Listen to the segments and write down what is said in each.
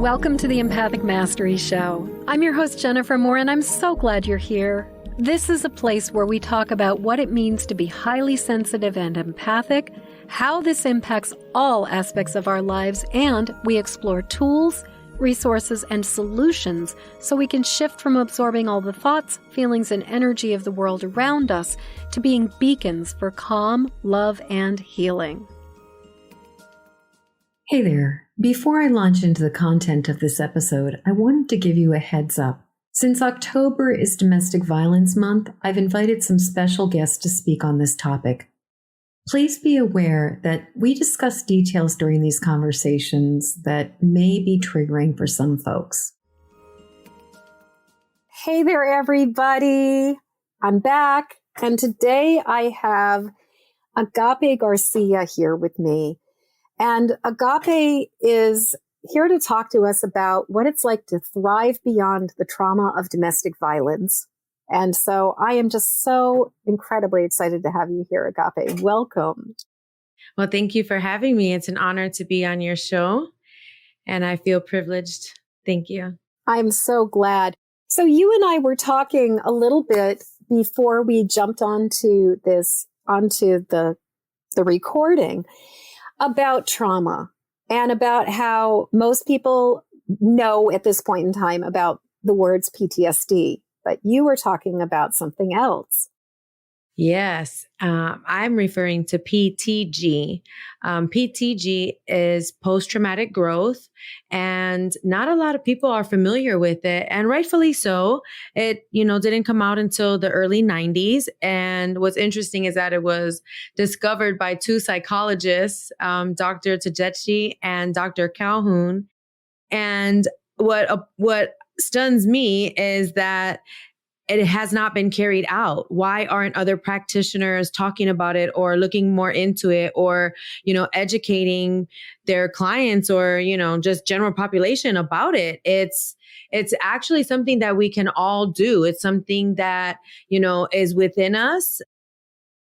Welcome to the Empathic Mastery Show. I'm your host, Jennifer Moore, and I'm so glad you're here. This is a place where we talk about what it means to be highly sensitive and empathic, how this impacts all aspects of our lives, and we explore tools, resources, and solutions so we can shift from absorbing all the thoughts, feelings, and energy of the world around us to being beacons for calm, love, and healing. Hey there. Before I launch into the content of this episode, I wanted to give you a heads up. Since October is Domestic Violence Month, I've invited some special guests to speak on this topic. Please be aware that we discuss details during these conversations that may be triggering for some folks. Hey there, everybody. I'm back, and today I have Agape Garcia here with me. And Agape is here to talk to us about what it's like to thrive beyond the trauma of domestic violence. And so I am just so incredibly excited to have you here, Agape. Welcome. Well, thank you for having me. It's an honor to be on your show, and I feel privileged. Thank you. I'm so glad. So you and I were talking a little bit before we jumped onto the recording about trauma and about how most people know at this point in time about the words PTSD, but you were talking about something else. Yes, I'm referring to PTG. PTG is post-traumatic growth, and not a lot of people are familiar with it, and rightfully so. It, didn't come out until the early 90s. And what's interesting is that it was discovered by two psychologists, Dr. Tedeschi and Dr. Calhoun. And what stuns me is that it has not been carried out. Why aren't other practitioners talking about it or looking more into it or, educating their clients or, just general population about it? It's actually something that we can all do. It's something that, is within us.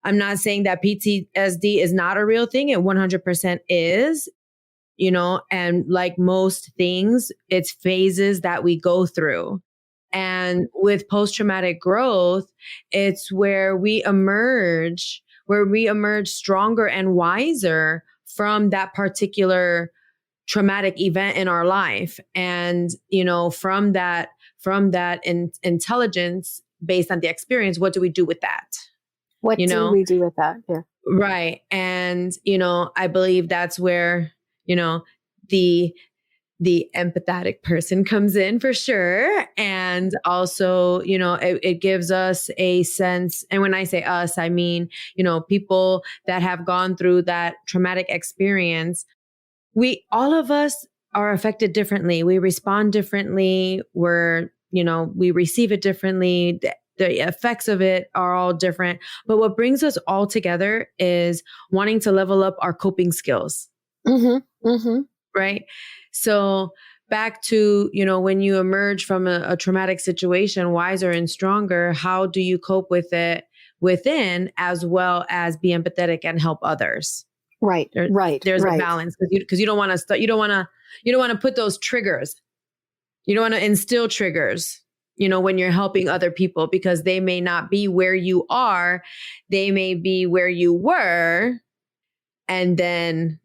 I'm not saying that PTSD is not a real thing. It 100% is, and like most things, it's phases that we go through. And with post-traumatic growth, it's where we emerge stronger and wiser from that particular traumatic event in our life. And, from that intelligence based on the experience, what do we do with that? What do we do with that? Yeah. Right. And, I believe that's where, the empathetic person comes in for sure. And also, it gives us a sense. And when I say us, I mean, people that have gone through that traumatic experience. All of us are affected differently. We respond differently. We receive it differently. The effects of it are all different. But what brings us all together is wanting to level up our coping skills. Mm-hmm. Mm-hmm. Right. So back to, when you emerge from a traumatic situation, wiser and stronger, how do you cope with it within as well as be empathetic and help others? Right. There's a balance because you don't want to put those triggers. You don't want to instill triggers, when you're helping other people, because they may not be where you are. They may be where you were. And then,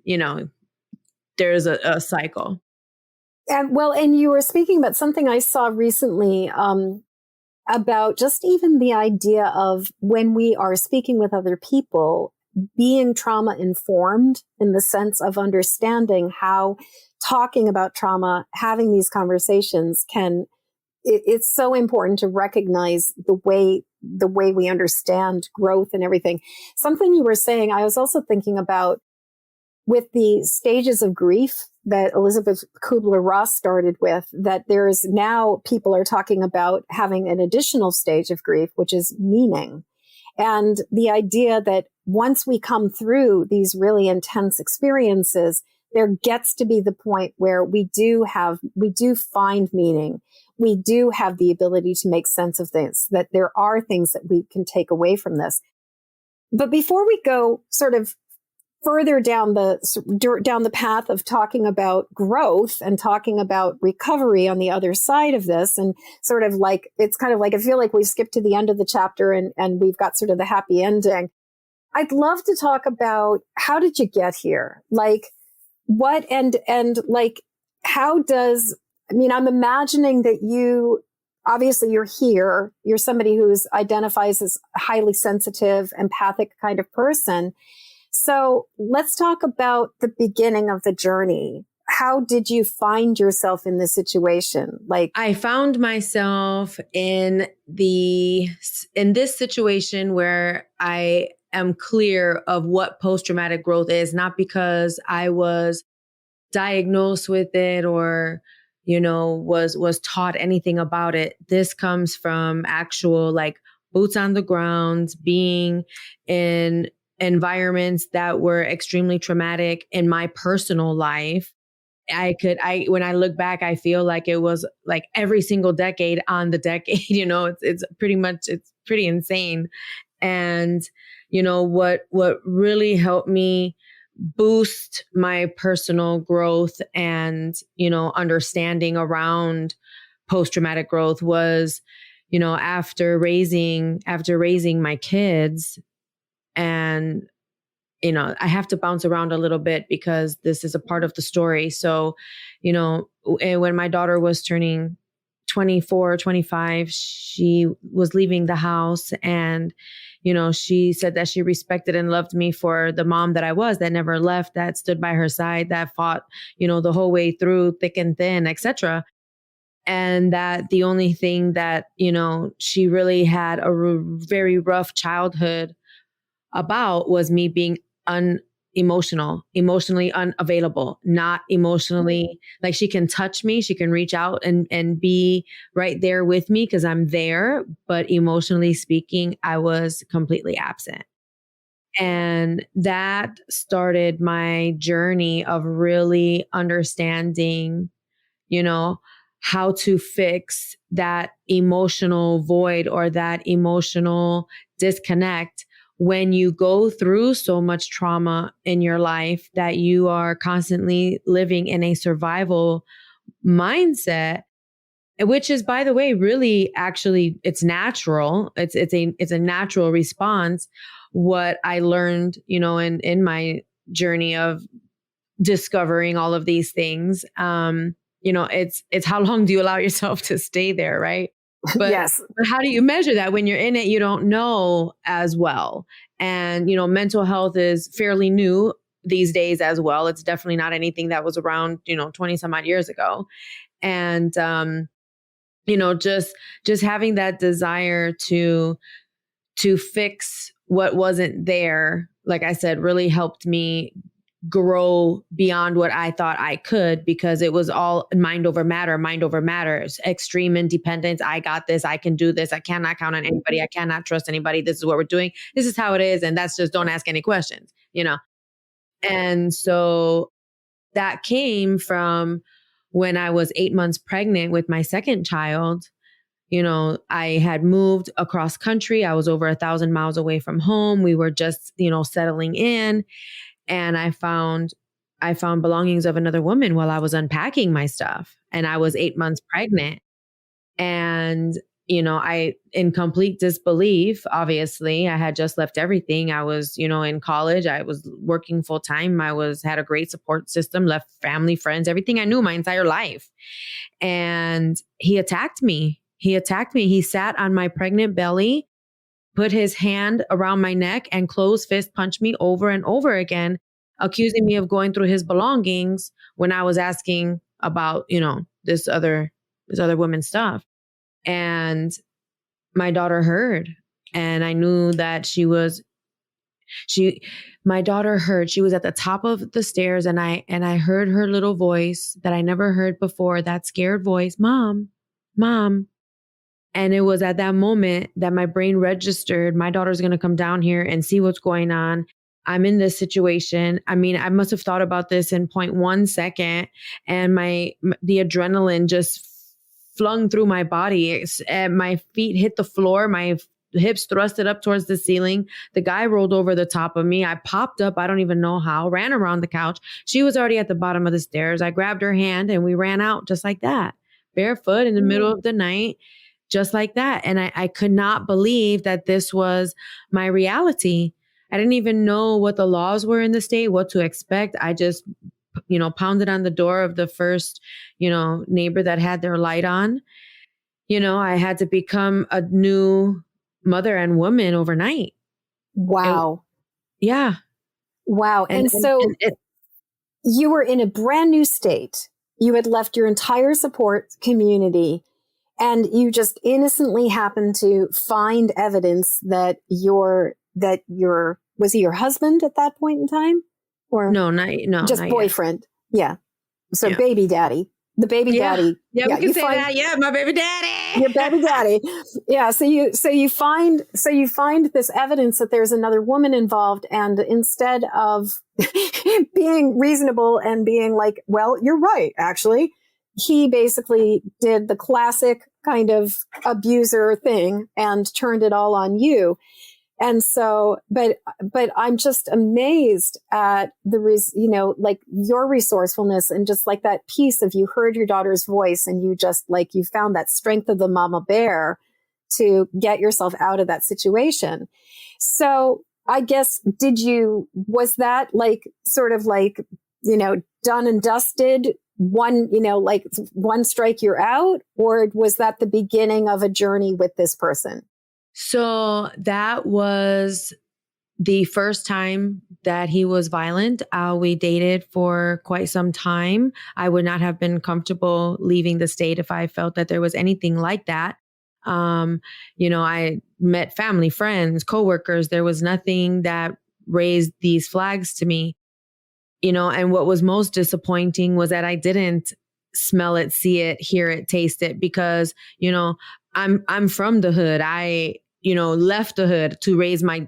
there's a cycle. And you were speaking about something I saw recently about just even the idea of when we are speaking with other people, being trauma informed in the sense of understanding how talking about trauma, having these conversations it's so important to recognize the way we understand growth and everything. Something you were saying, I was also thinking about with the stages of grief that Elizabeth Kubler-Ross started with, that there's now people are talking about having an additional stage of grief, which is meaning. And the idea that once we come through these really intense experiences, there gets to be the point where we do find meaning. We do have the ability to make sense of things, that there are things that we can take away from this. But before we go sort of further down the path of talking about growth and talking about recovery on the other side of this, and sort of like, it's kind of like, I feel like we skipped to the end of the chapter and we've got sort of the happy ending. I'd love to talk about, how did you get here? Like what, and like, how does, I mean, I'm imagining that you, obviously you're here, you're somebody who's identifies as a highly sensitive, empathic kind of person. So let's talk about the beginning of the journey. How did you find yourself in this situation? Like, I found myself in this situation where I am clear of what post-traumatic growth is, not because I was diagnosed with it or, was taught anything about it. This comes from actual, like, boots on the ground, being in environments that were extremely traumatic in my personal life. When I look back, I feel like it was like every single decade on the decade, it's pretty insane. And, what really helped me boost my personal growth and, understanding around post-traumatic growth was, after raising my kids. And, I have to bounce around a little bit because this is a part of the story. So, when my daughter was turning 24, 25, she was leaving the house, and, she said that she respected and loved me for the mom that I was, that never left, that stood by her side, that fought, the whole way through, thick and thin, etc. And that the only thing that, she really had a very rough childhood about was me being emotionally unavailable, not emotionally, like, she can touch me, she can reach out and be right there with me because I'm there, but emotionally speaking, I was completely absent. And that started my journey of really understanding, how to fix that emotional void or that emotional disconnect when you go through so much trauma in your life that you are constantly living in a survival mindset, which is, by the way, really, actually, it's natural. It's a natural response. What I learned, in my journey of discovering all of these things, it's how long do you allow yourself to stay there, right? But, yes. but how do you measure that when you're in it? You don't know as well. And, mental health is fairly new these days as well. It's definitely not anything that was around, 20 some odd years ago. And, just having that desire to fix what wasn't there, like I said, really helped me grow beyond what I thought I could, because it was all mind over matter, extreme independence. I got this. I can do this. I cannot count on anybody. I cannot trust anybody. This is what we're doing. This is how it is. And that's just, don't ask any questions, And so that came from when I was 8 months pregnant with my second child. I had moved across country. I was over 1,000 miles away from home. We were just, settling in. And I found belongings of another woman while I was unpacking my stuff. And I was 8 months pregnant. And, I, in complete disbelief, obviously, I had just left everything. I was, in college. I was working full time. Had a great support system, left family, friends, everything I knew my entire life. And he attacked me. He sat on my pregnant belly, put his hand around my neck, and closed fist punched me over and over again, accusing me of going through his belongings when I was asking about, this other woman's stuff. And my daughter heard, and I knew that my daughter heard. She was at the top of the stairs, and I heard her little voice that I never heard before, that scared voice, "Mom, Mom." And it was at that moment that my brain registered, my daughter's going to come down here and see what's going on. I'm in this situation. I mean, I must have thought about this in 0.1 second, and the adrenaline just flung through my body. My feet hit the floor. My hips thrusted up towards the ceiling. The guy rolled over the top of me. I popped up. I don't even know how, ran around the couch. She was already at the bottom of the stairs. I grabbed her hand and we ran out just like that, barefoot in the middle of the night, just like that. And I could not believe that this was my reality. I didn't even know what the laws were in the state, what to expect. I just, pounded on the door of the first, neighbor that had their light on. I had to become a new mother and woman overnight. Wow. Yeah. Wow. And so you were in a brand new state. You had left your entire support community and you just innocently happened to find evidence that was he your husband at that point in time? Or no, just not boyfriend. Yet. Yeah. So Yeah. baby daddy. The baby daddy. Yeah, we can say that. Yeah, my baby daddy. Your baby daddy. Yeah. So you find this evidence that there's another woman involved, and instead of being reasonable and being like, well, you're right, actually, he basically did the classic kind of abuser thing and turned it all on you. And so, but I'm just amazed at like your resourcefulness and just like that piece of you heard your daughter's voice and you just like, you found that strength of the mama bear to get yourself out of that situation. So I guess, was that like, sort of like, done and dusted, one strike you're out, or was that the beginning of a journey with this person? So that was the first time that he was violent. We dated for quite some time. I would not have been comfortable leaving the state if I felt that there was anything like that. I met family, friends, coworkers. There was nothing that raised these flags to me, and what was most disappointing was that I didn't smell it, see it, hear it, taste it, because, I'm from the hood. I, left the hood to raise my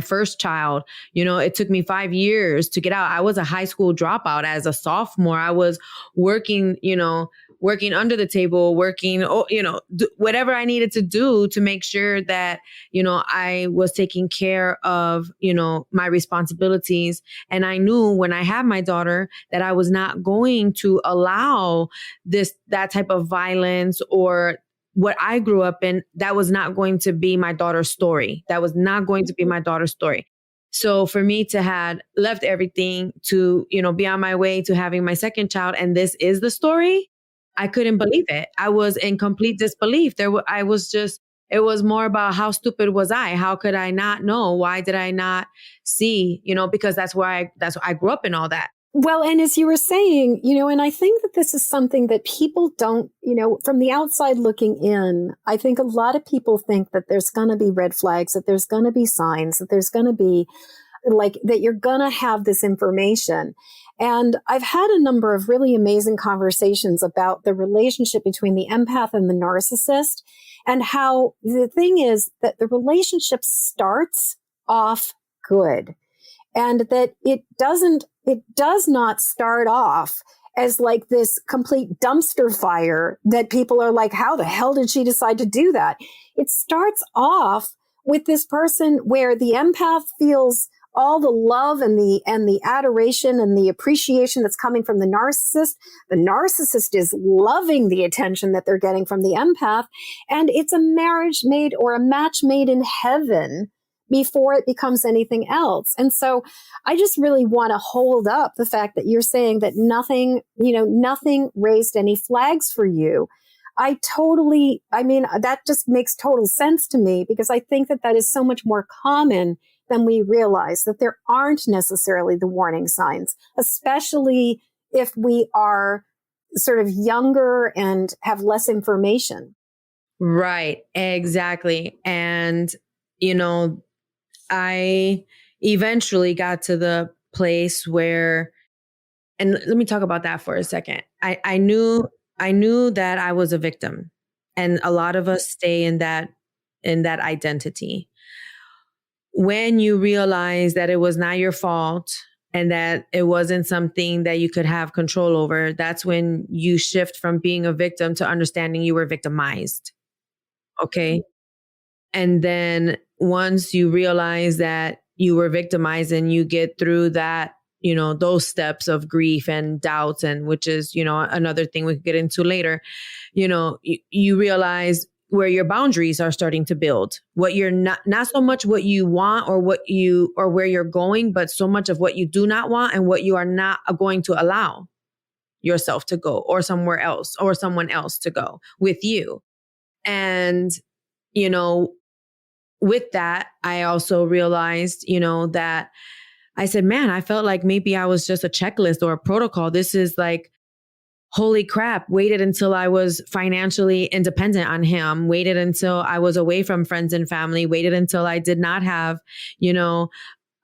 first child. It took me 5 years to get out. I was a high school dropout as a sophomore. I was working, working under the table, working, whatever I needed to do to make sure that, I was taking care of, my responsibilities. And I knew when I had my daughter that I was not going to allow that type of violence or what I grew up in. That was not going to be my daughter's story. That was not going to be my daughter's story. So for me to have left everything to, be on my way to having my second child, and this is the story, I couldn't believe it. I was in complete disbelief. It was more about how stupid was I? How could I not know? Why did I not see, because that's why I grew up in all that. Well, and as you were saying, and I think that this is something that people don't, from the outside looking in, I think a lot of people think that there's going to be red flags, that there's going to be signs, that there's going to be like, that you're going to have this information. And I've had a number of really amazing conversations about the relationship between the empath and the narcissist, and how the thing is that the relationship starts off good, and that it does not start off as like this complete dumpster fire that people are like, how the hell did she decide to do that? It starts off with this person where the empath feels all the love and the adoration and the appreciation that's coming from the narcissist. The narcissist is loving the attention that they're getting from the empath. And it's a marriage made or a match made in heaven before it becomes anything else. And so I just really want to hold up the fact that you're saying that nothing raised any flags for you. That just makes total sense to me, because I think that is so much more common than we realize, that there aren't necessarily the warning signs, especially if we are sort of younger and have less information. Right, exactly. And, I eventually got to the place where, and let me talk about that for a second. I knew that I was a victim, and a lot of us stay in that identity. When you realize that it was not your fault and that it wasn't something that you could have control over, that's when you shift from being a victim to understanding you were victimized. Okay. And then once you realize that you were victimized and you get through that, those steps of grief and doubts, and which is, another thing we could get into later, you realize where your boundaries are starting to build, what you're not so much what you want or where you're going, but so much of what you do not want and what you are not going to allow yourself to go, or somewhere else, or someone else to go with you. And, with that, I also realized, that I said, man, I felt like maybe I was just a checklist or a protocol. This is like, holy crap, waited until I was financially independent on him, waited until I was away from friends and family, waited until I did not have,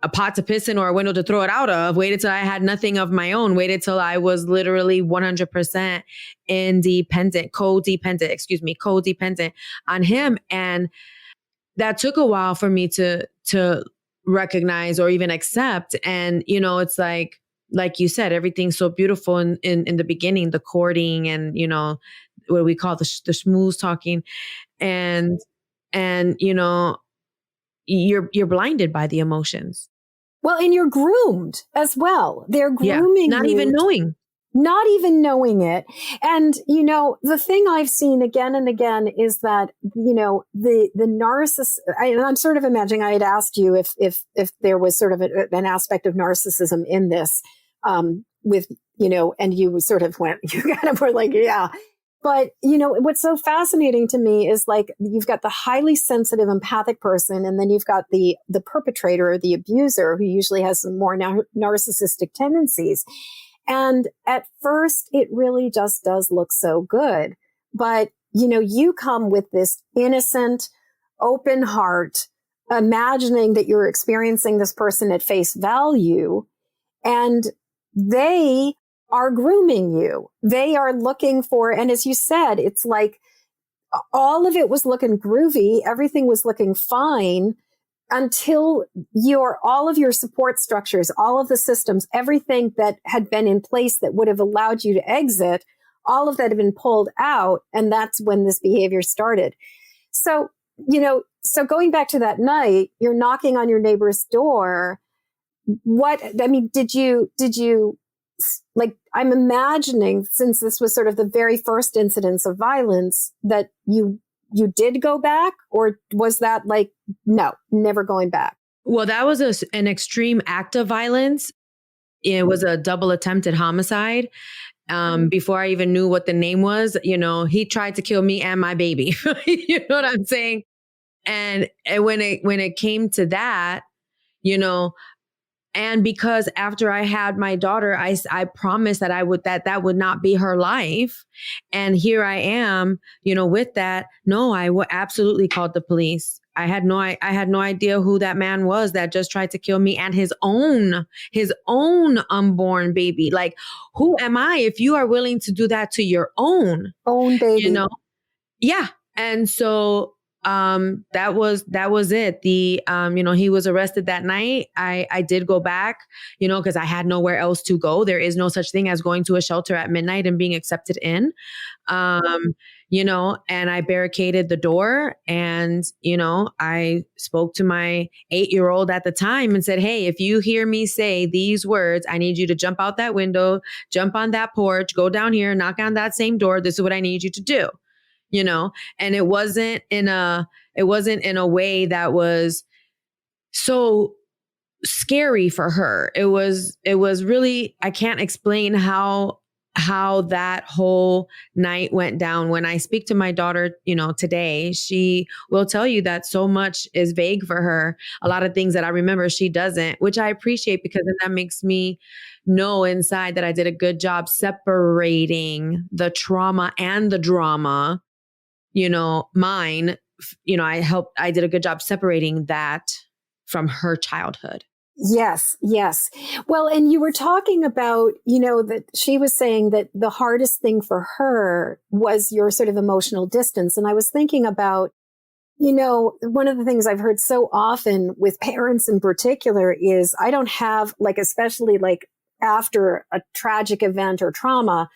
a pot to piss in or a window to throw it out of, waited till I had nothing of my own, waited till I was literally 100% codependent on him. And that took a while for me to recognize or even accept. And, it's like you said, everything's so beautiful in the beginning, the courting and, what we call the schmooze talking. And, you're blinded by the emotions. Well, and you're groomed as well. They're grooming not you. Not even knowing it. And, the thing I've seen again and again is that, the narcissist, and I'm sort of imagining, I had asked you if there was sort of an aspect of narcissism in this, with, and you sort of went, you kind of were like, yeah. But, what's so fascinating to me is like, you've got the highly sensitive, empathic person, and then you've got the perpetrator or the abuser who usually has some more narcissistic tendencies. And at first, it really just does look so good. But, you come with this innocent, open heart, imagining that you're experiencing this person at face value, and they are grooming you. They are looking for, and as you said, it's like all of it was looking groovy. Everything was looking fine until all of your support structures, all of the systems, everything that had been in place that would have allowed you to exit, all of that had been pulled out. And that's when this behavior started. So, so going back to that night, you're knocking on your neighbor's door. Did you like, I'm imagining, since this was sort of the very first incidence of violence, that you did go back, or was that like, no, never going back? Well, that was an extreme act of violence. It was a double attempted homicide. Before I even knew what the name was, he tried to kill me and my baby. You know what I'm saying? And when it came to that, and because after I had my daughter, I promised that that would not be her life. And here I am, with that. No, I absolutely called the police. I had no idea who that man was that just tried to kill me and his own unborn baby. Like, who am I if you are willing to do that to your own baby? Yeah. And so that was it. He was arrested that night. I did go back, cause I had nowhere else to go. There is no such thing as going to a shelter at midnight and being accepted in, and I barricaded the door, and, I spoke to my 8-year-old at the time and said, hey, if you hear me say these words, I need you to jump out that window, jump on that porch, go down here, knock on that same door. This is what I need you to do. And it wasn't in a way that was so scary for her. It was really, I can't explain how that whole night went down. When I speak to my daughter, today, she will tell you that so much is vague for her. A lot of things that I remember, she doesn't, which I appreciate, because then that makes me know inside that I did a good job separating the trauma and the drama. Mine, I did a good job separating that from her childhood. Yes. Well, and you were talking about, that she was saying that the hardest thing for her was your sort of emotional distance. And I was thinking about, one of the things I've heard so often with parents in particular is I don't have, like, especially like after a tragic event or trauma,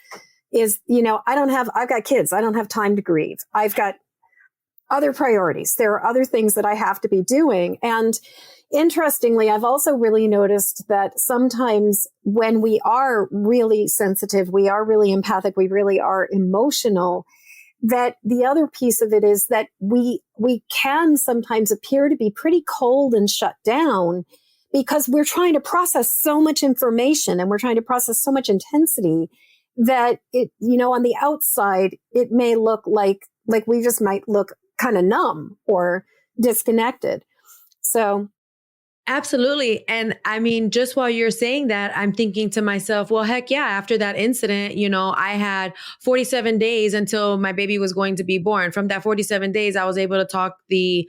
is, I've got kids. I don't have time to grieve. I've got other priorities. There are other things that I have to be doing. And interestingly, I've also really noticed that sometimes when we are really sensitive, we are really empathic, we really are emotional, that the other piece of it is that we can sometimes appear to be pretty cold and shut down because we're trying to process so much information and we're trying to process so much intensity that it, on the outside, it may look like we just might look kind of numb or disconnected. So absolutely. And I mean, just while you're saying that, I'm thinking to myself, well, heck yeah, after that incident, I had 47 days until my baby was going to be born. From that 47 days, I was able to talk the,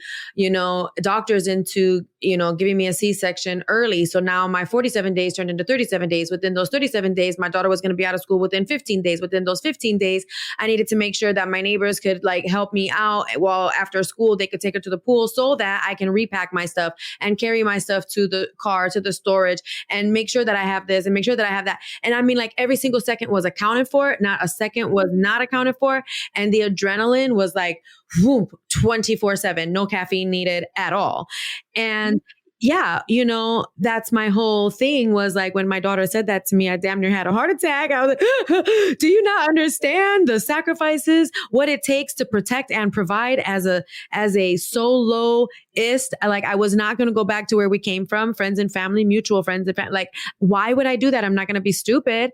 doctors into, giving me a C-section early. So now my 47 days turned into 37 days. Within those 37 days, my daughter was going to be out of school within 15 days. Within those 15 days, I needed to make sure that my neighbors could help me out while after school, they could take her to the pool so that I can repack my stuff and carry my stuff to the car, to the storage, and make sure that I have this and make sure that I have that. And I mean, every single second was accounted for. Not a second was not accounted for. And the adrenaline was whoop, 24/7, no caffeine needed at all. And yeah, that's my whole thing was when my daughter said that to me, I damn near had a heart attack. I was like, do you not understand the sacrifices, what it takes to protect and provide as a soloist? I was not going to go back to where we came from, friends and family, mutual friends. Why would I do that? I'm not going to be stupid,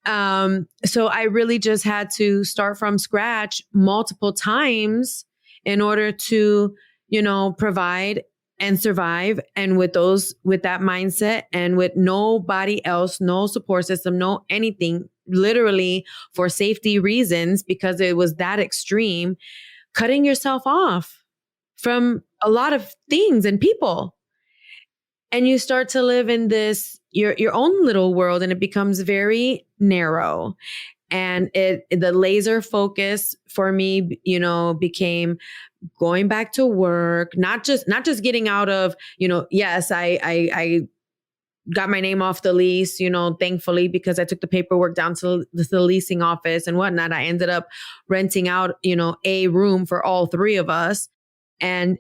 So I really just had to start from scratch multiple times in order to, provide and survive. And with that mindset and with nobody else, no support system, no anything, literally for safety reasons, because it was that extreme, cutting yourself off from a lot of things and people. And you start to live in this, your own little world, and it becomes very narrow. And the laser focus for me, became going back to work, not just getting out of, yes, I got my name off the lease, thankfully, because I took the paperwork down to the leasing office and whatnot. I ended up renting out, a room for all three of us and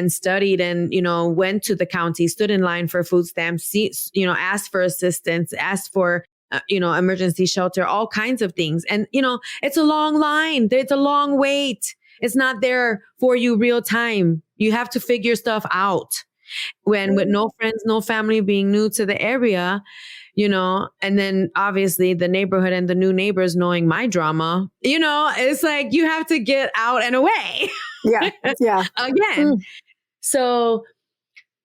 studied and, went to the county, stood in line for food stamps, asked for assistance, asked for emergency shelter, all kinds of things. And, it's a long line. It's a long wait. It's not there for you real time. You have to figure stuff out with no friends, no family, being new to the area, and then obviously the neighborhood and the new neighbors knowing my drama, it's you have to get out and away. Yeah. Yeah. Again. So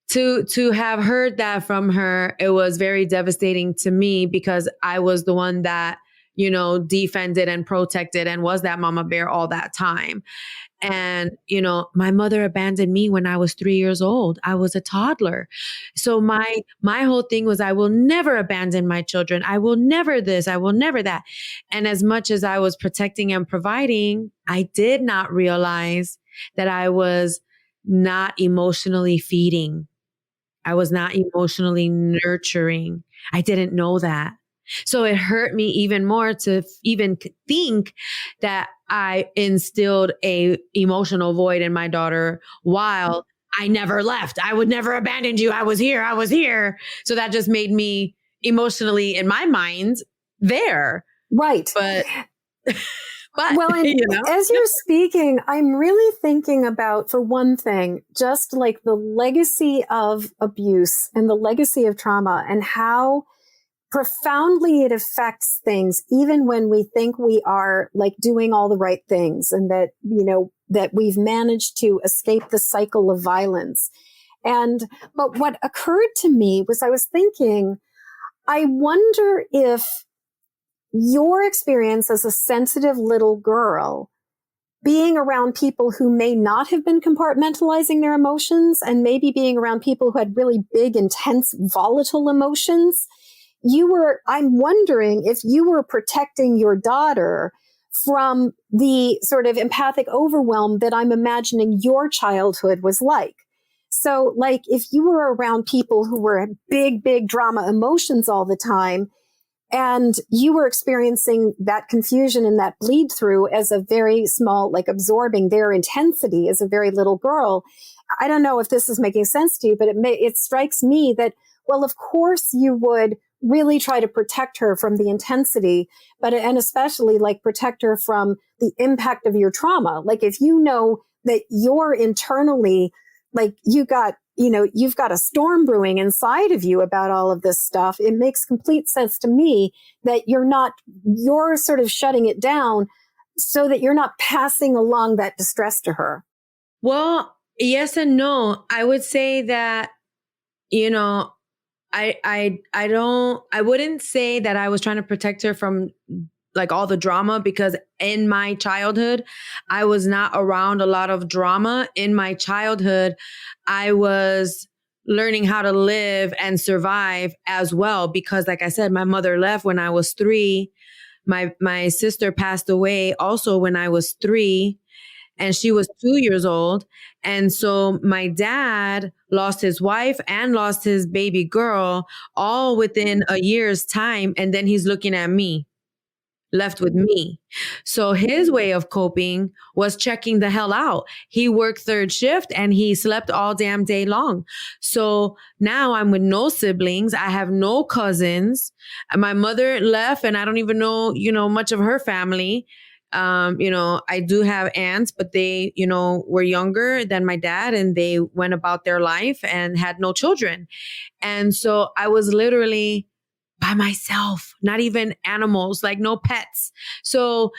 to have heard that from her, it was very devastating to me because I was the one that, defended and protected and was that mama bear all that time. And, my mother abandoned me when I was 3 years old. I was a toddler. So my whole thing was, I will never abandon my children. I will never this. I will never that. And as much as I was protecting and providing, I did not realize that I was not emotionally feeding. I was not emotionally nurturing. I didn't know that. So it hurt me even more to even think that I instilled a emotional void in my daughter while I never left. I would never abandon you. I was here. I was here. So that just made me emotionally, in my mind, there. Right. But well, and as you're speaking, I'm really thinking about, for one thing, just the legacy of abuse and the legacy of trauma and how profoundly it affects things, even when we think we are doing all the right things and that, that we've managed to escape the cycle of violence. But what occurred to me was I was thinking, I wonder if your experience as a sensitive little girl being around people who may not have been compartmentalizing their emotions and maybe being around people who had really big, intense, volatile emotions, I'm wondering if you were protecting your daughter from the sort of empathic overwhelm that I'm imagining your childhood was like. So if you were around people who were big, big drama emotions all the time, And you were experiencing that confusion and that bleed through as a very small, like absorbing their intensity as a very little girl. I don't know if this is making sense to you, but it strikes me that, well, of course you would really try to protect her from the intensity, and especially like protect her from the impact of your trauma. Like if you know that you're internally, like you've got a storm brewing inside of you about all of this stuff, it makes complete sense to me that you're sort of shutting it down so that you're not passing along that distress to her. Well, yes and no. I would say that, I wouldn't say that I was trying to protect her from like all the drama, because in my childhood, I was not around a lot of drama. In my childhood, I was learning how to live and survive as well, because like I said, my mother left when I was 3. My sister passed away also when I was 3. And she was 2 years old. And so my dad lost his wife and lost his baby girl all within a year's time. And then he's looking at me, left with me. So his way of coping was checking the hell out. He worked 3rd shift and he slept all damn day long. So now I'm with no siblings. I have no cousins. My mother left and I don't even know, much of her family. I do have aunts, but they, were younger than my dad and they went about their life and had no children. And so I was literally by myself, not even animals, like no pets. So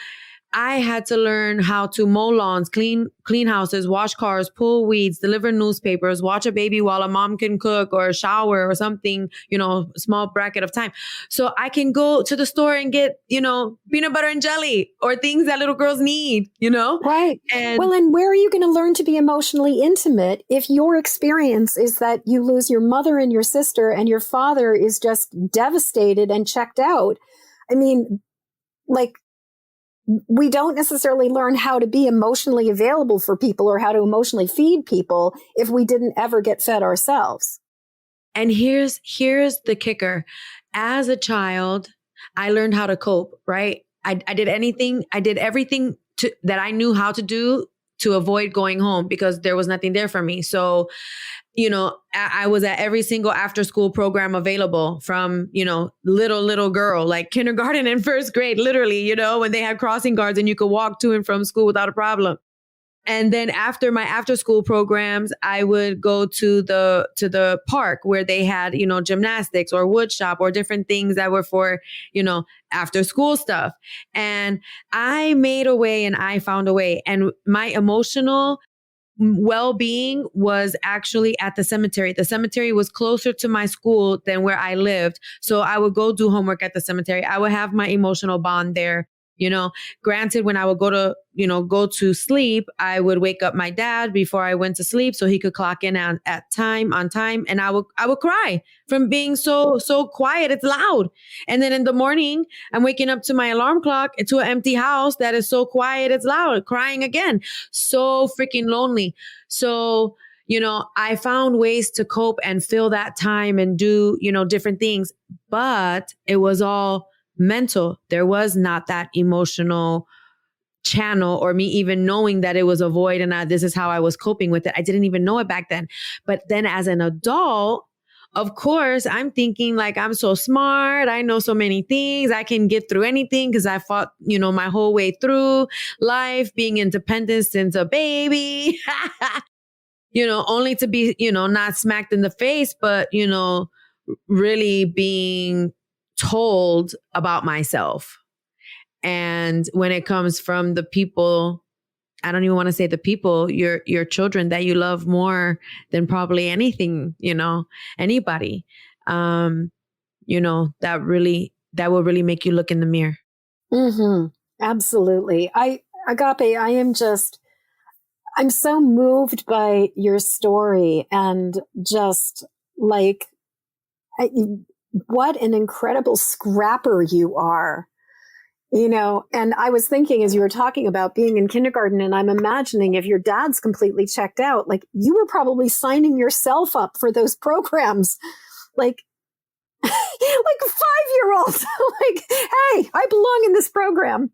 I had to learn how to mow lawns, clean houses, wash cars, pull weeds, deliver newspapers, watch a baby while a mom can cook or shower or something, small bracket of time. So I can go to the store and get, peanut butter and jelly or things that little girls need, Right. And where are you going to learn to be emotionally intimate if your experience is that you lose your mother and your sister and your father is just devastated and checked out? I mean, like, we don't necessarily learn how to be emotionally available for people or how to emotionally feed people if we didn't ever get fed ourselves. And here's the kicker. As a child, I learned how to cope, right? I did everything that I knew how to do to avoid going home because there was nothing there for me. So, I was at every single after school program available from, little girl, like kindergarten and 1st grade, literally, when they had crossing guards and you could walk to and from school without a problem. And then after my after school programs, I would go to the park where they had, gymnastics or wood shop or different things that were for, after school stuff. And I made a way and I found a way. And my emotional well-being was actually at the cemetery. The cemetery was closer to my school than where I lived. So I would go do homework at the cemetery. I would have my emotional bond there. Granted, when I would go to sleep, I would wake up my dad before I went to sleep so he could clock in on time. And I would cry from being so quiet. It's loud. And then in the morning, I'm waking up to my alarm clock to an empty house that is so quiet. It's loud, crying again. So freaking lonely. So, I found ways to cope and fill that time and do, different things, but it was all mental. There was not that emotional channel or me even knowing that it was a void and this is how I was coping with it. I didn't even know it back then. But then as an adult, of course, I'm thinking like, I'm so smart. I know so many things. I can get through anything because I fought, my whole way through life, being independent since a baby, only to be, not smacked in the face, but, really being told about myself. And when it comes from the people, I don't even want to say the people, your children that you love more than probably anything, anybody, that will really make you look in the mirror. Mm-hmm. Absolutely. Agape, I'm so moved by your story and just like, what an incredible scrapper you are, and I was thinking as you were talking about being in kindergarten, and I'm imagining if your dad's completely checked out, like you were probably signing yourself up for those programs, like 5-year-old adult. Like, hey, I belong in this program.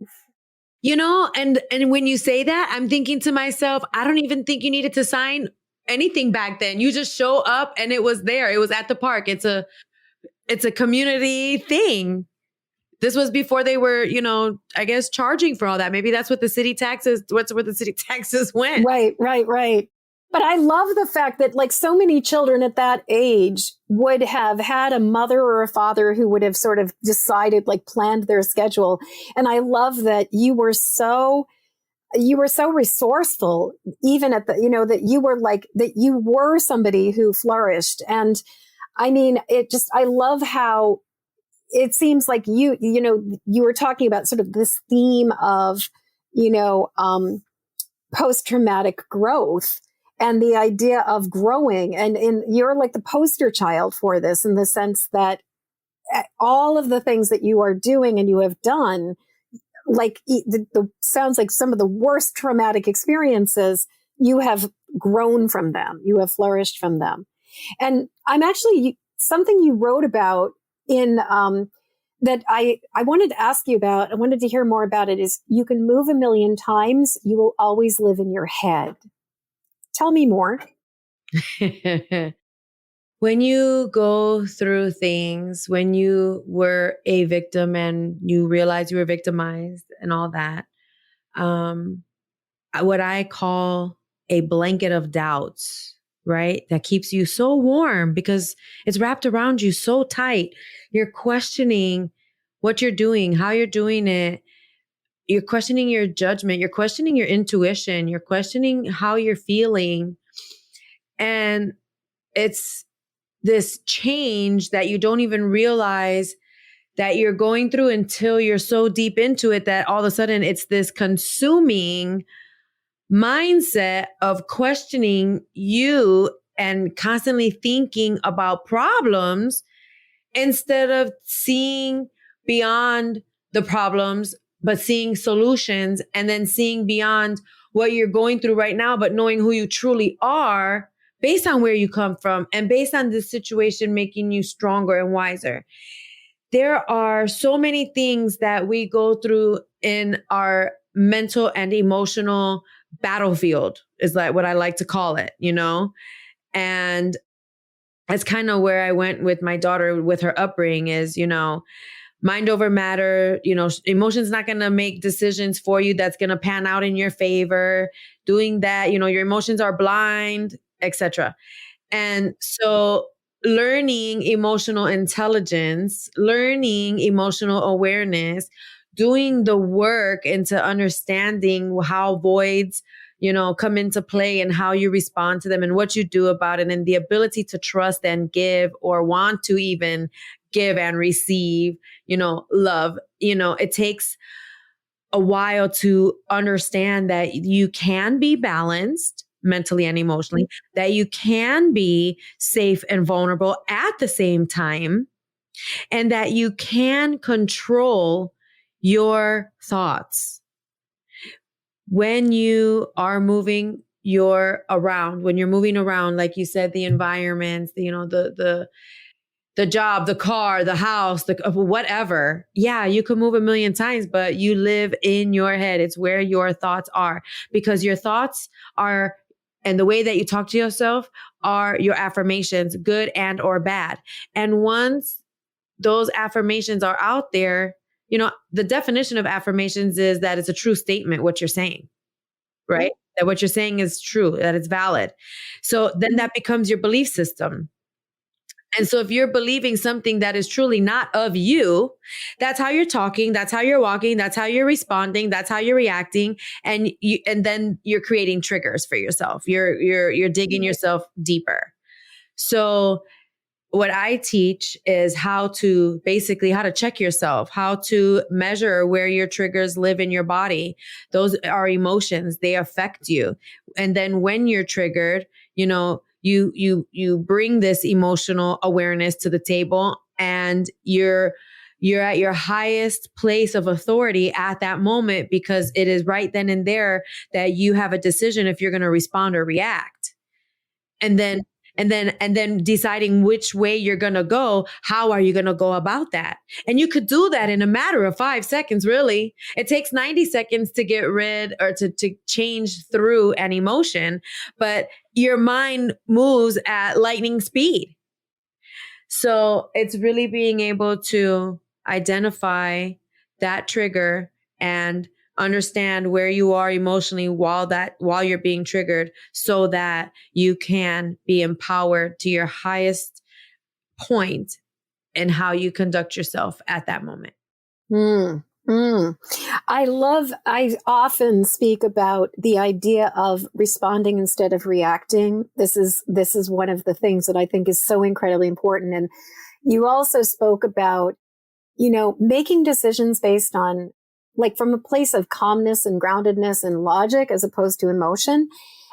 And when you say that, I'm thinking to myself, I don't even think you needed to sign anything back then. You just show up and it was there. It was at the park. It's a community thing. This was before they were, I guess charging for all that. Maybe that's what the city taxes, what's where the city taxes went. Right. But I love the fact that like so many children at that age would have had a mother or a father who would have sort of decided, like planned their schedule. And I love that you were so resourceful, even at the, that you were like, that you were somebody who flourished. And I mean, I love how it seems like you were talking about sort of this theme of, post-traumatic growth and the idea of growing. And you're like the poster child for this, in the sense that all of the things that you are doing and you have done, like sounds like some of the worst traumatic experiences, you have grown from them. You have flourished from them. And I'm actually, something you wrote about in, that I wanted to ask you about, I wanted to hear more about it, is you can move a million times, you will always live in your head. Tell me more. When you go through things, when you were a victim and you realize you were victimized and all that, what I call a blanket of doubts, right? That keeps you so warm because it's wrapped around you so tight. You're questioning what you're doing, how you're doing it. You're questioning your judgment. You're questioning your intuition. You're questioning how you're feeling. And it's this change that you don't even realize that you're going through until you're so deep into it that all of a sudden it's this consuming mindset of questioning you and constantly thinking about problems instead of seeing beyond the problems, but seeing solutions, and then seeing beyond what you're going through right now, but knowing who you truly are based on where you come from and based on this situation making you stronger and wiser. There are so many things that we go through in our mental and emotional battlefield, is like what I like to call it, and that's kind of where I went with my daughter with her upbringing is, mind over matter, emotion's not going to make decisions for you that's going to pan out in your favor. Doing that, your emotions are blind, etc. And so learning emotional intelligence, learning emotional awareness, doing the work into understanding how voids, come into play and how you respond to them and what you do about it, and the ability to trust and give, or want to even give and receive, love. It takes a while to understand that you can be balanced mentally and emotionally, that you can be safe and vulnerable at the same time, and that you can control your thoughts. When you are moving when you're moving around, like you said, the environments, the job, the car, the house, the whatever. Yeah, you can move a million times, but you live in your head. It's where your thoughts are, because your thoughts are, and the way that you talk to yourself are your affirmations, good and or bad. And once those affirmations are out there, the definition of affirmations is that it's a true statement, what you're saying, right? That what you're saying is true, that it's valid. So then that becomes your belief system. And so if you're believing something that is truly not of you, that's how you're talking, that's how you're walking, that's how you're responding, that's how you're reacting. And then you're creating triggers for yourself. You're digging yourself deeper. So what I teach is how to check yourself, how to measure where your triggers live in your body. Those are emotions. They affect you. And then when you're triggered, you bring this emotional awareness to the table, and you're at your highest place of authority at that moment, because it is right then and there that you have a decision if you're going to respond or react. And then and then deciding which way you're going to go. How are you going to go about that? And you could do that in a matter of 5 seconds. Really, it takes 90 seconds to get rid or to change through an emotion, but your mind moves at lightning speed. So it's really being able to identify that trigger and understand where you are emotionally while you're being triggered, so that you can be empowered to your highest point in how you conduct yourself at that moment. Mm, mm. I often speak about the idea of responding instead of reacting. This is one of the things that I think is so incredibly important. And you also spoke about, making decisions based on, like, from a place of calmness and groundedness and logic as opposed to emotion.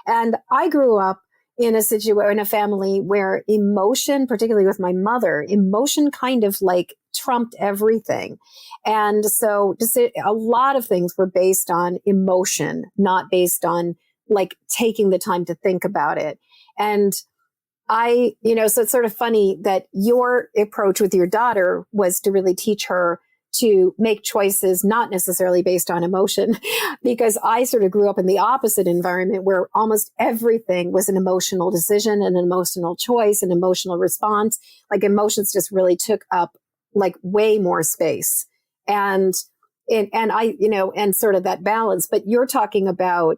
And I grew up in a family where emotion, particularly with my mother, emotion kind of like trumped everything. And so a lot of things were based on emotion, not based on like taking the time to think about it. And so it's sort of funny that your approach with your daughter was to really teach her to make choices not necessarily based on emotion, because I sort of grew up in the opposite environment where almost everything was an emotional decision, an emotional choice, an emotional response. Like emotions just really took up like way more space. And sort of that balance. But you're talking about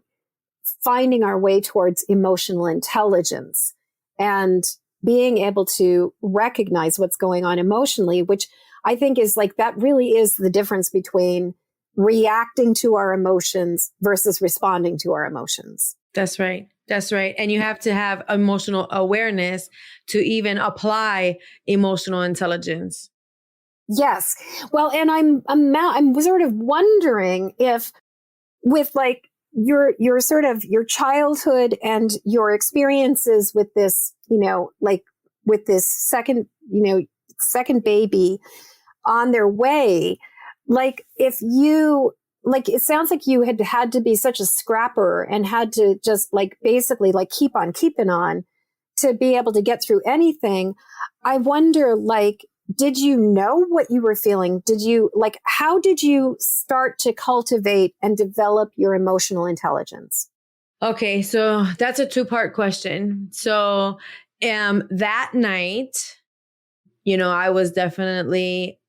finding our way towards emotional intelligence and being able to recognize what's going on emotionally, which I think is like, that really is the difference between reacting to our emotions versus responding to our emotions. That's right. That's right. And you have to have emotional awareness to even apply emotional intelligence. Yes. Well, and I'm sort of wondering if with like your sort of your childhood and your experiences with this, like with this second baby on their way, like if you, like, it sounds like you had to be such a scrapper and had to just like basically like keep on keeping on to be able to get through anything. I wonder, like, did you know what you were feeling? How did you start to cultivate and develop your emotional intelligence? Okay, so that's a 2-part question. So that night, I was definitely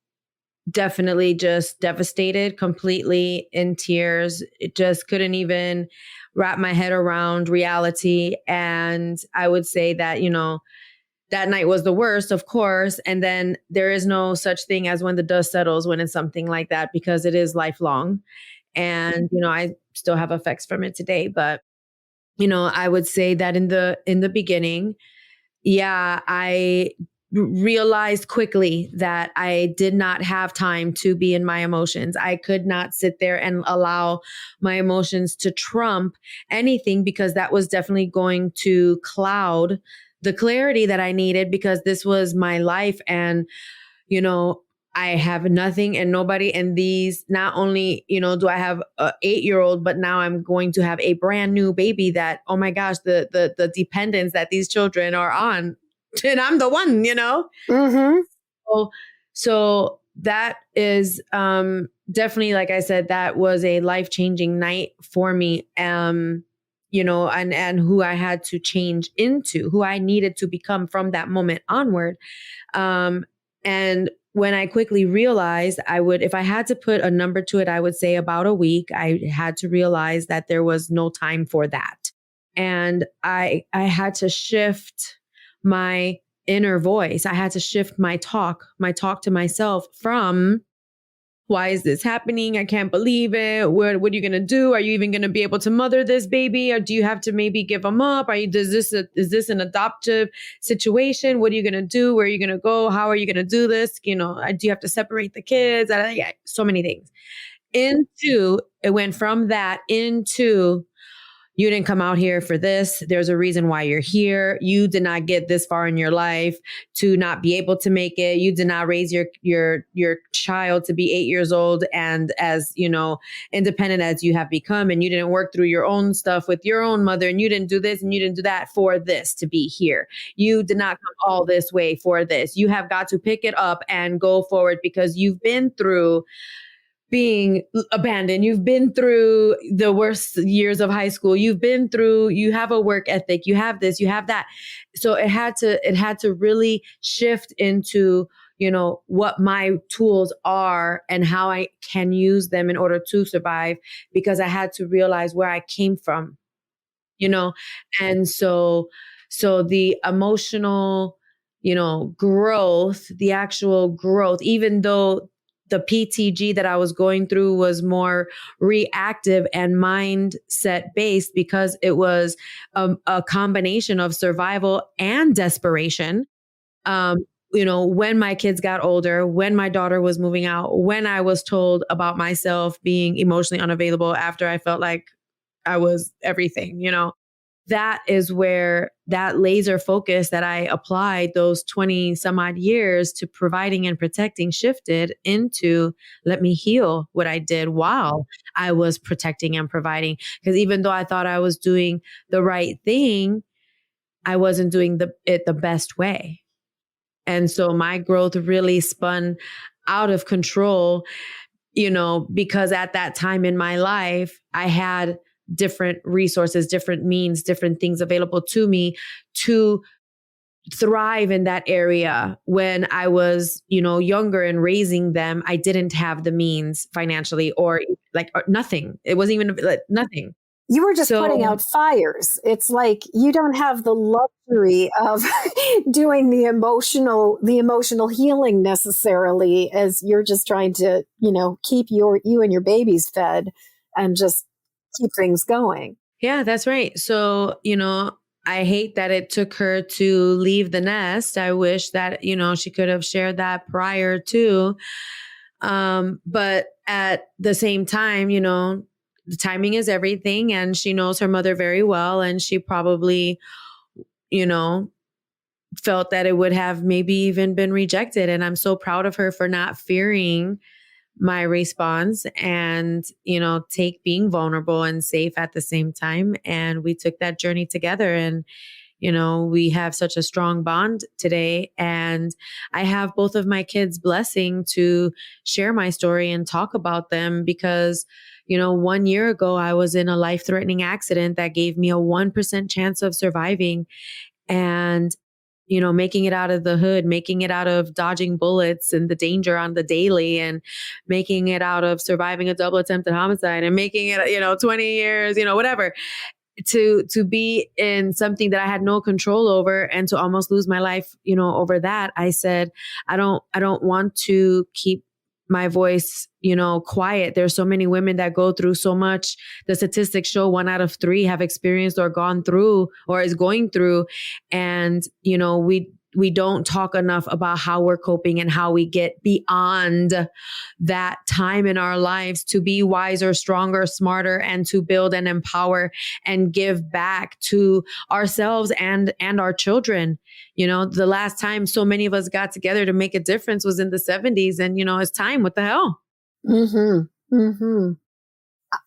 just devastated, completely in tears. It just couldn't even wrap my head around reality. And I would say that, that night was the worst, of course. And then there is no such thing as when the dust settles when it's something like that, because it is lifelong. And, I still have effects from it today. But, I would say that in the beginning, yeah, I realized quickly that I did not have time to be in my emotions. I could not sit there and allow my emotions to trump anything, because that was definitely going to cloud the clarity that I needed, because this was my life. And, I have nothing and nobody. And these, not only, do I have an 8-year-old, but now I'm going to have a brand new baby that, oh my gosh, the dependence that these children are on. And I'm the one, Mm-hmm. So that is definitely, like I said, that was a life-changing night for me. And who I had to change into, who I needed to become from that moment onward. And when I quickly realized if I had to put a number to it, I would say about a week. I had to realize that there was no time for that. And I had to shift my inner voice. I had to shift my talk to myself from, why is this happening? I can't believe it. What are you going to do? Are you even going to be able to mother this baby? Or do you have to maybe give them up? Is this an adoptive situation? What are you going to do? Where are you going to go? How are you going to do this? Do you have to separate the kids? So many things. It went from that into, you didn't come out here for this. There's a reason why you're here. You did not get this far in your life to not be able to make it. You did not raise your child to be 8 years old and as, independent as you have become. And you didn't work through your own stuff with your own mother, and you didn't do this and you didn't do that for this to be here. You did not come all this way for this. You have got to pick it up and go forward because you've been through being abandoned. You've been through the worst years of high school. You have a work ethic. You have this, you have that. So it had to really shift into, what my tools are and how I can use them in order to survive, because I had to realize where I came from, and so the emotional, growth, the actual growth, even though the PTG that I was going through was more reactive and mindset based, because it was a combination of survival and desperation. When my kids got older, when my daughter was moving out, when I was told about myself being emotionally unavailable after I felt like I was everything, that is where that laser focus that I applied those 20 some odd years to providing and protecting shifted into, let me heal what I did while I was protecting and providing. Because even though I thought I was doing the right thing, I wasn't doing it the best way. And so my growth really spun out of control, because at that time in my life, I had different resources, different means, different things available to me to thrive in that area. When I was, younger and raising them, I didn't have the means financially or nothing. It wasn't even nothing. You were just putting out fires. It's like you don't have the luxury of doing the emotional healing necessarily, as you're just trying to, keep you and your babies fed and just keep things going. Yeah, that's right. So, I hate that it took her to leave the nest. I wish that, she could have shared that prior to. But at the same time, the timing is everything, and she knows her mother very well. And she probably, felt that it would have maybe even been rejected. And I'm so proud of her for not fearing my response and, being vulnerable and safe at the same time. And we took that journey together, and, we have such a strong bond today. And I have both of my kids' blessing to share my story and talk about them, because 1 year ago, I was in a life-threatening accident that gave me a 1% chance of surviving and, making it out of the hood, making it out of dodging bullets and the danger on the daily, and making it out of surviving a double attempted homicide and making it, 20 years, whatever, to be in something that I had no control over, and to almost lose my life, over that. I said, I don't want to keep my voice, quiet. There's so many women that go through so much. The statistics show 1 out of 3 have experienced or gone through or is going through. And, we don't talk enough about how we're coping and how we get beyond that time in our lives to be wiser, stronger, smarter, and to build and empower and give back to ourselves and our children. The last time so many of us got together to make a difference was in the 70s. And, it's time. What the hell? Mm-hmm. Mm-hmm.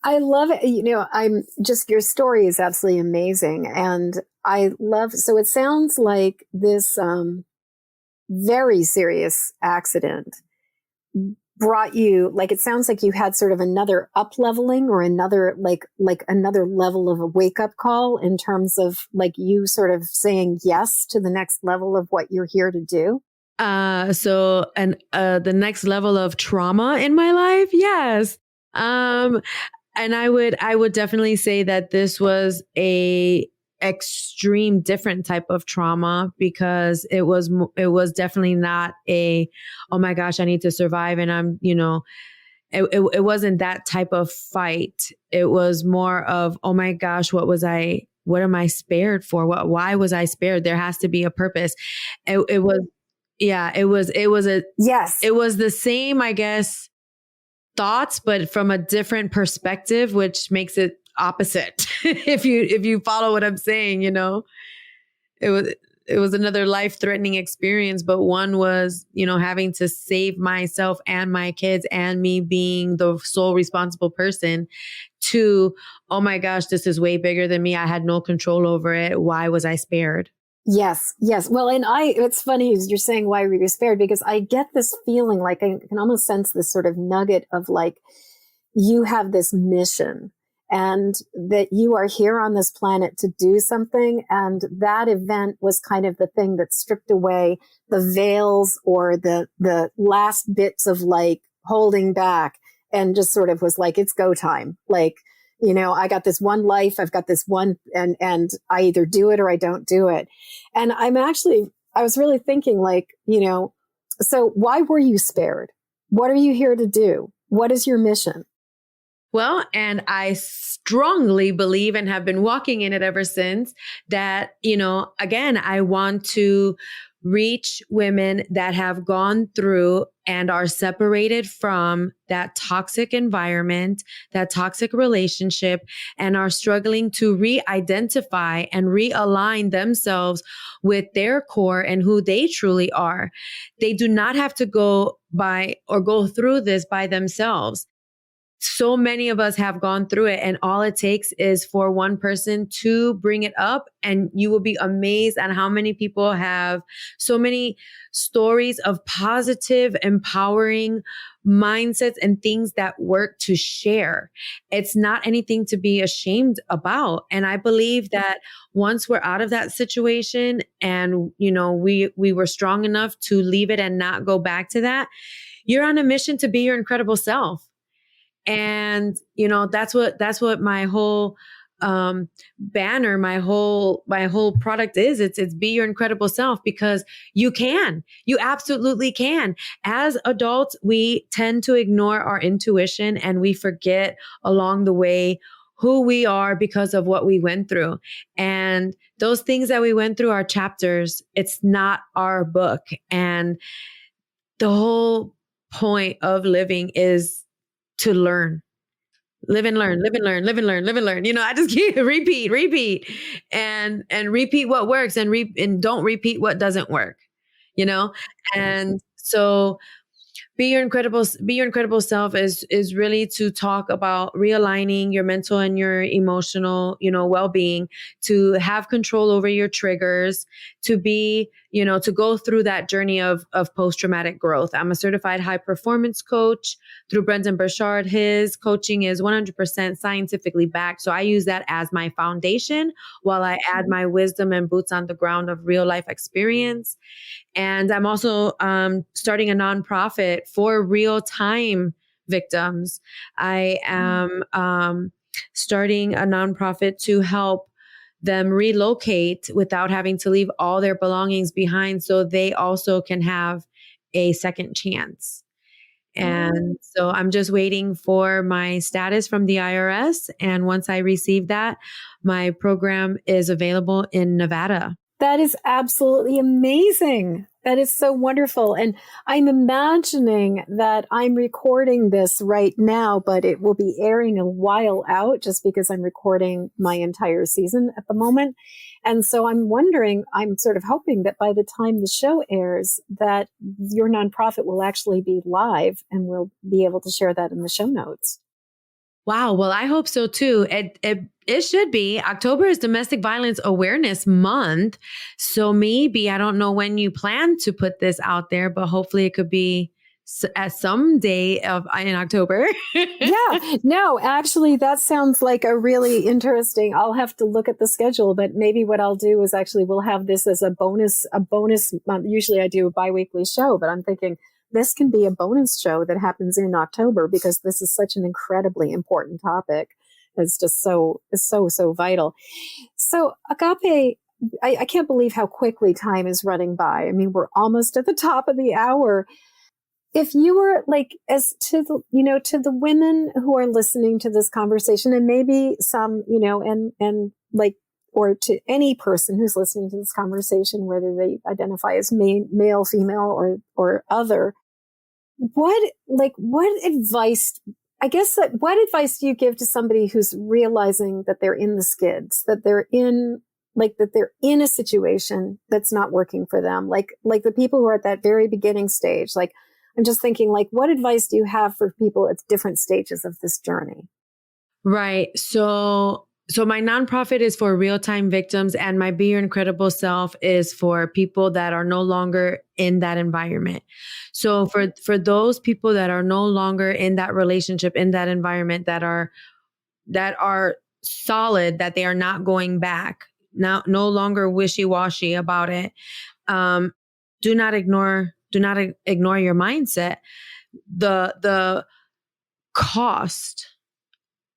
I love it. I'm just, your story is absolutely amazing. And so it sounds like this very serious accident brought you, it sounds like you had sort of another up leveling or another, another level of a wake up call in terms of you sort of saying yes to the next level of what you're here to do. The next level of trauma in my life. Yes. And I would definitely say that this was a extreme different type of trauma, because it was definitely not oh my gosh, I need to survive. And I'm, it wasn't that type of fight. It was more of, oh my gosh, what am I spared for? Why was I spared? There has to be a purpose. It was the same, I guess, thoughts, but from a different perspective, which makes it opposite. If you follow what I'm saying, it was another life-threatening experience, but one was, having to save myself and my kids and me being the sole responsible person to, oh my gosh, this is way bigger than me. I had no control over it. Why was I spared? Yes, yes. Well, and it's funny you're saying why were you spared, because I get this feeling like I can almost sense this sort of nugget of like, you have this mission and that you are here on this planet to do something. And that event was kind of the thing that stripped away the veils or the last bits of like holding back and just sort of was like, it's go time. Like, I got this one life, I've got this one, and I either do it or I don't do it. And I was really thinking like, so why were you spared? What are you here to do? What is your mission? Well, and I strongly believe and have been walking in it ever since that, again, I want to reach women that have gone through and are separated from that toxic environment, that toxic relationship, and are struggling to re-identify and realign themselves with their core and who they truly are. They do not have to go through this by themselves. So many of us have gone through it, and all it takes is for one person to bring it up, and you will be amazed at how many people have so many stories of positive, empowering mindsets and things that work to share. It's not anything to be ashamed about. And I believe that once we're out of that situation and, we were strong enough to leave it and not go back to that, you're on a mission to be your incredible self. And, that's what my whole, banner, my whole product is. It's be your incredible self, because you absolutely can. As adults, we tend to ignore our intuition and we forget along the way who we are because of what we went through. And those things that we went through are chapters. It's not our book. And the whole point of living is to learn, live and learn, live and learn, live and learn, live and learn. I just keep repeat and repeat what works and don't repeat what doesn't work, And so be your incredible self is really to talk about realigning your mental and your emotional, well-being, to have control over your triggers, to be, to go through that journey of post-traumatic growth. I'm a certified high performance coach through Brendan Burchard. His coaching is 100% scientifically backed. So I use that as my foundation while I add my wisdom and boots on the ground of real life experience. And I'm also starting a nonprofit for real-time victims. I am starting a nonprofit to help them relocate without having to leave all their belongings behind, so they also can have a second chance. And so I'm just waiting for my status from the IRS. And once I receive that, my program is available in Nevada. That is absolutely amazing. That is so wonderful. And I'm imagining that I'm recording this right now, but it will be airing a while out just because I'm recording my entire season at the moment. And so I'm sort of hoping that by the time the show airs, that your nonprofit will actually be live and we'll be able to share that in the show notes. Wow. Well, I hope so too. It should be. October is Domestic Violence Awareness Month. So maybe, I don't know when you plan to put this out there, but hopefully it could be at some day in October. Yeah, no, actually, that sounds like a really interesting. I'll have to look at the schedule, but maybe what I'll do is actually we'll have this as a bonus month. Usually I do a biweekly show, but I'm thinking this can be a bonus show that happens in October because this is such an incredibly important topic. It's just so vital. So Agape, I can't believe how quickly time is running by. I mean, we're almost at the top of the hour. If you were like, as to the women who are listening to this conversation, and maybe some, or to any person who's listening to this conversation, whether they identify as male, female, or other, what advice I guess what advice do you give to somebody who's realizing that they're in the skids, that they're in a situation that's not working for them? Like the people who are at that very beginning stage, like I'm just thinking, like, what advice do you have for people at different stages of this journey? Right. So my nonprofit is for real-time victims, and my Be Your Incredible Self is for people that are no longer in that environment. So for those people that are no longer in that relationship, in that environment, that are solid, that they are not going back, no longer wishy-washy about it. Do not ignore your mindset. The cost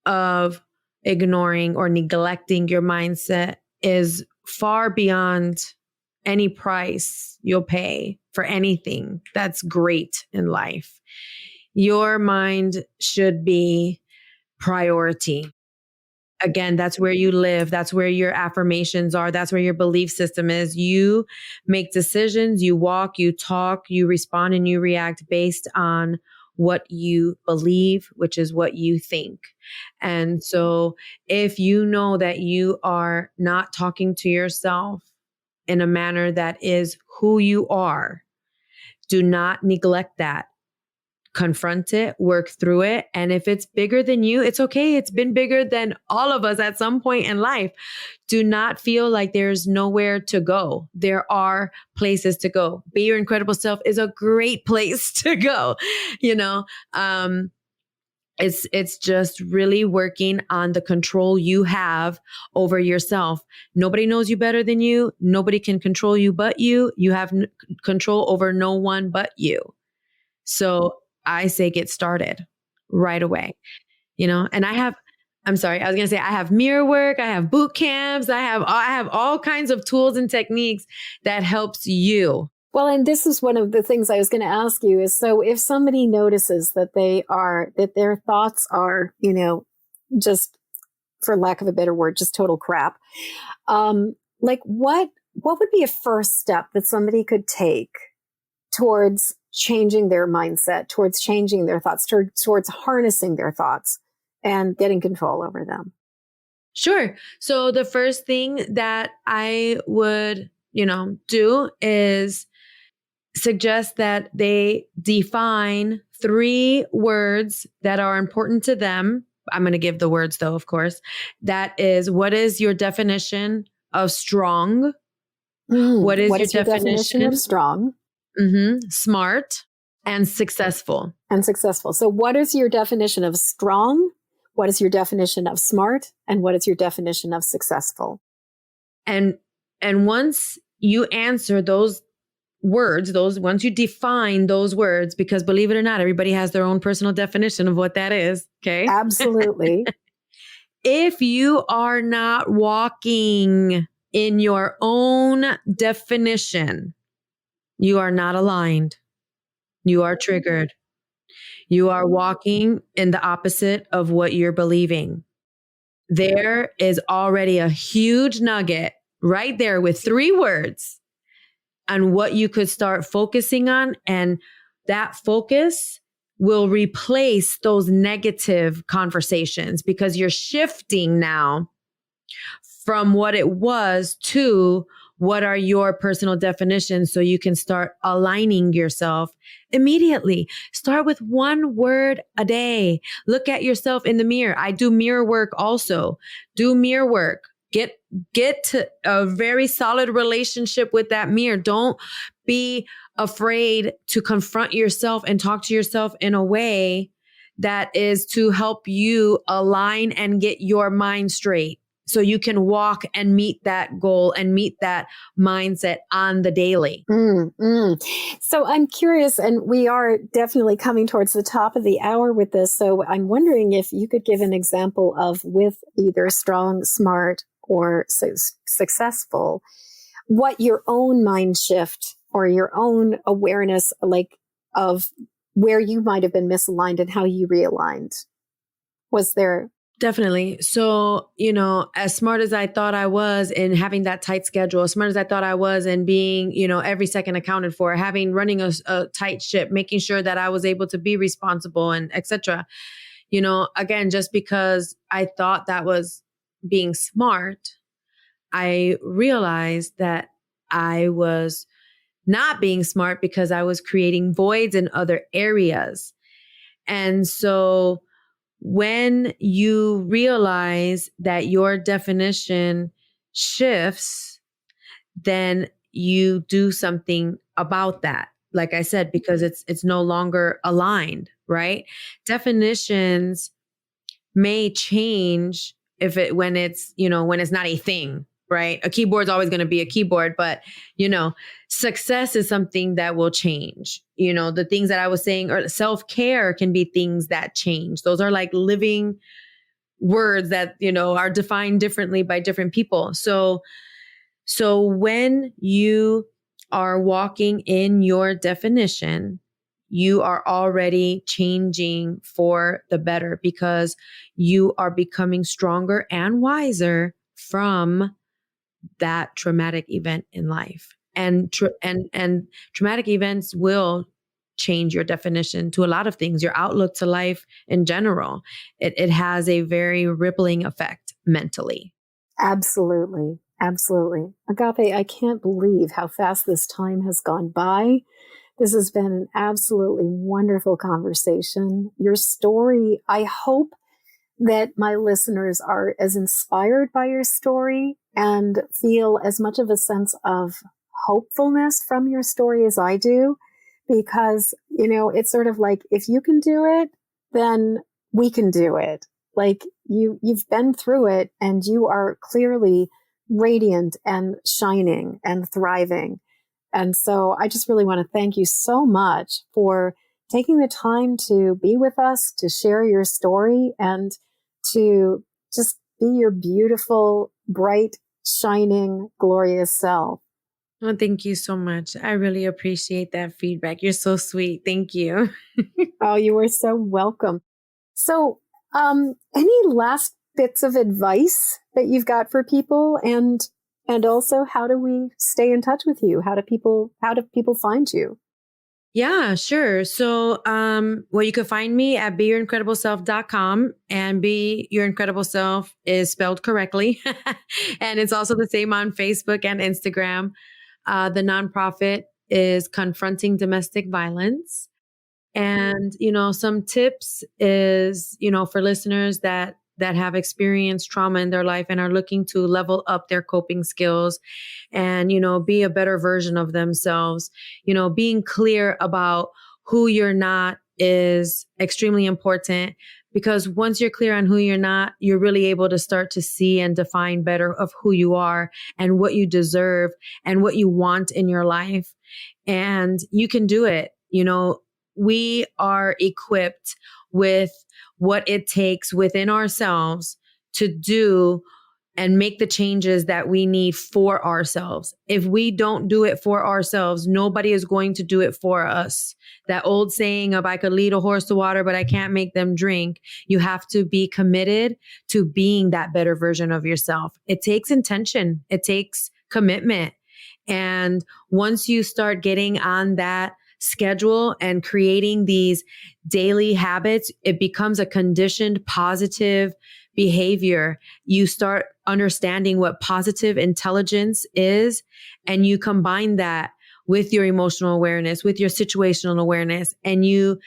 of ignoring or neglecting your mindset is far beyond any price you'll pay for anything that's great in life. Your mind should be priority. Again, that's where you live. That's where your affirmations are. That's where your belief system is. You make decisions, you walk, you talk, you respond, and you react based on what you believe, which is what you think. And so if you know that you are not talking to yourself in a manner that is who you are, do not neglect that. Confront it, work through it. And if it's bigger than you, it's okay. It's been bigger than all of us at some point in life. Do not feel like there's nowhere to go. There are places to go. Be Your Incredible Self is a great place to go. It's just really working on the control you have over yourself. Nobody knows you better than you. Nobody can control you but you. You have control over no one but you. So I say get started right away, and I have mirror work, I have boot camps, I have all kinds of tools and techniques that helps you. Well, and this is one of the things I was going to ask you is, so if somebody notices that their thoughts are, just for lack of a better word, just total crap. Like what would be a first step that somebody could take towards changing their mindset, towards changing their thoughts, towards harnessing their thoughts and getting control over them? Sure. So the first thing that I would, do is suggest that they define 3 words that are important to them. I'm going to give the words though, of course. That is, what is your definition of strong? What is your definition of strong? Smart and successful. So what is your definition of strong? What is your definition of smart? And what is your definition of successful? And once you answer those words, once you define those words, because believe it or not, everybody has their own personal definition of what that is. Okay. Absolutely. If you are not walking in your own definition, you are not aligned. You are triggered. You are walking in the opposite of what you're believing. There is already a huge nugget right there with 3 words on what you could start focusing on. And that focus will replace those negative conversations, because you're shifting now from what it was to what are your personal definitions, so you can start aligning yourself immediately. Start with 1 word a day. Look at yourself in the mirror. I do mirror work also. Do mirror work. Get to a very solid relationship with that mirror. Don't be afraid to confront yourself and talk to yourself in a way that is to help you align and get your mind straight, so you can walk and meet that goal and meet that mindset on the daily. So I'm curious, and we are definitely coming towards the top of the hour with this. So I'm wondering if you could give an example of, with either strong, smart, or successful, what your own mind shift or your own awareness, like, of where you might have been misaligned and how you realigned. Was there? Definitely. So, as smart as I thought I was in having that tight schedule, as smart as I thought I was in being, every second accounted for, running a tight ship, making sure that I was able to be responsible and etc. again, just because I thought that was being smart, I realized that I was not being smart because I was creating voids in other areas. And so when you realize that your definition shifts, then you do something about that. Like I said, because it's no longer aligned, right? Definitions may change when it's not a thing, right? A keyboard's always going to be a keyboard, but success is something that will change. The things that I was saying, or self-care can be things that change. Those are like living words that, are defined differently by different people. So when you are walking in your definition, you are already changing for the better because you are becoming stronger and wiser from that traumatic event in life. And traumatic events will change your definition to a lot of things, your outlook to life in general. It has a very rippling effect mentally. Absolutely. Absolutely. Agape, I can't believe how fast this time has gone by. This has been an absolutely wonderful conversation. Your story, I hope that my listeners are as inspired by your story and feel as much of a sense of hopefulness from your story as I do, because, it's sort of like, if you can do it, then we can do it. Like you've been through it and you are clearly radiant and shining and thriving. And so I just really want to thank you so much for taking the time to be with us, to share your story, and to just be your beautiful, bright, shining, glorious self. Well, thank you so much. I really appreciate that feedback. You're so sweet. Thank you. Oh, you are so welcome. So, any last bits of advice that you've got for people, and also, how do we stay in touch with you? How do people find you? Yeah, sure. So, you can find me at beyouриncredibleself.com, and Be Your Incredible Self is spelled correctly. And it's also the same on Facebook and Instagram. The nonprofit is Confronting Domestic Violence. And, some tips is, for listeners that have experienced trauma in their life and are looking to level up their coping skills and, be a better version of themselves, being clear about who you're not is extremely important, because once you're clear on who you're not, you're really able to start to see and define better of who you are and what you deserve and what you want in your life. And you can do it. We are equipped with what it takes within ourselves to do and make the changes that we need for ourselves. If we don't do it for ourselves, nobody is going to do it for us. That old saying of, I could lead a horse to water, but I can't make them drink. You have to be committed to being that better version of yourself. It takes intention. It takes commitment. And once you start getting on that schedule and creating these daily habits, it becomes a conditioned positive behavior. You start understanding what positive intelligence is, and you combine that with your emotional awareness, with your situational awareness, and you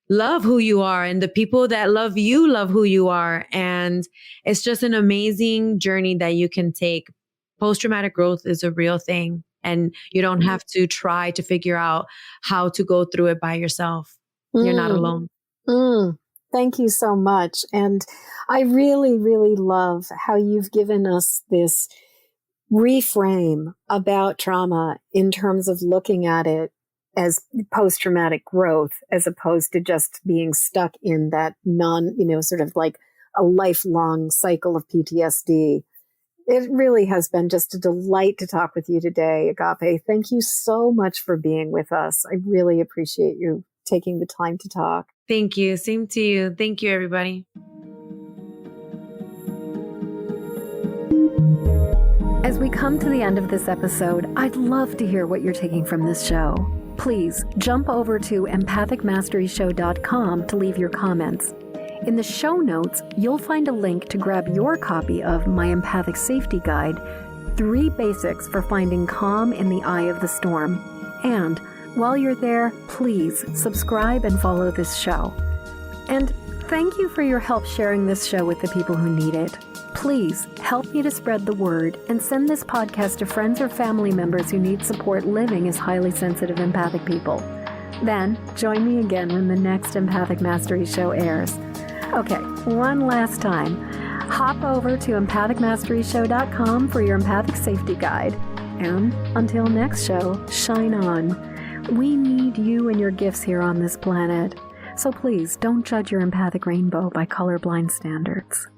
love who you are, and the people that love who you are. And it's just an amazing journey that you can take. Post-traumatic growth is a real thing. And you don't have to try to figure out how to go through it by yourself. You're not alone. Thank you so much. And I really, really love how you've given us this reframe about trauma in terms of looking at it as post-traumatic growth, as opposed to just being stuck in that sort of like a lifelong cycle of PTSD. It really has been just a delight to talk with you today, Agape. Thank you so much for being with us. I really appreciate you taking the time to talk. Thank you. Same to you. Thank you, everybody. As we come to the end of this episode, I'd love to hear what you're taking from this show. Please jump over to empathicmasteryshow.com to leave your comments. In the show notes, you'll find a link to grab your copy of my Empathic Safety Guide, 3 Basics for Finding Calm in the Eye of the Storm. And while you're there, please subscribe and follow this show. And thank you for your help sharing this show with the people who need it. Please help me to spread the word and send this podcast to friends or family members who need support living as highly sensitive empathic people. Then join me again when the next Empathic Mastery show airs. Okay, one last time. Hop over to empathicmasteryshow.com for your Empathic Safety Guide. And until next show, shine on. We need you and your gifts here on this planet. So please don't judge your empathic rainbow by colorblind standards.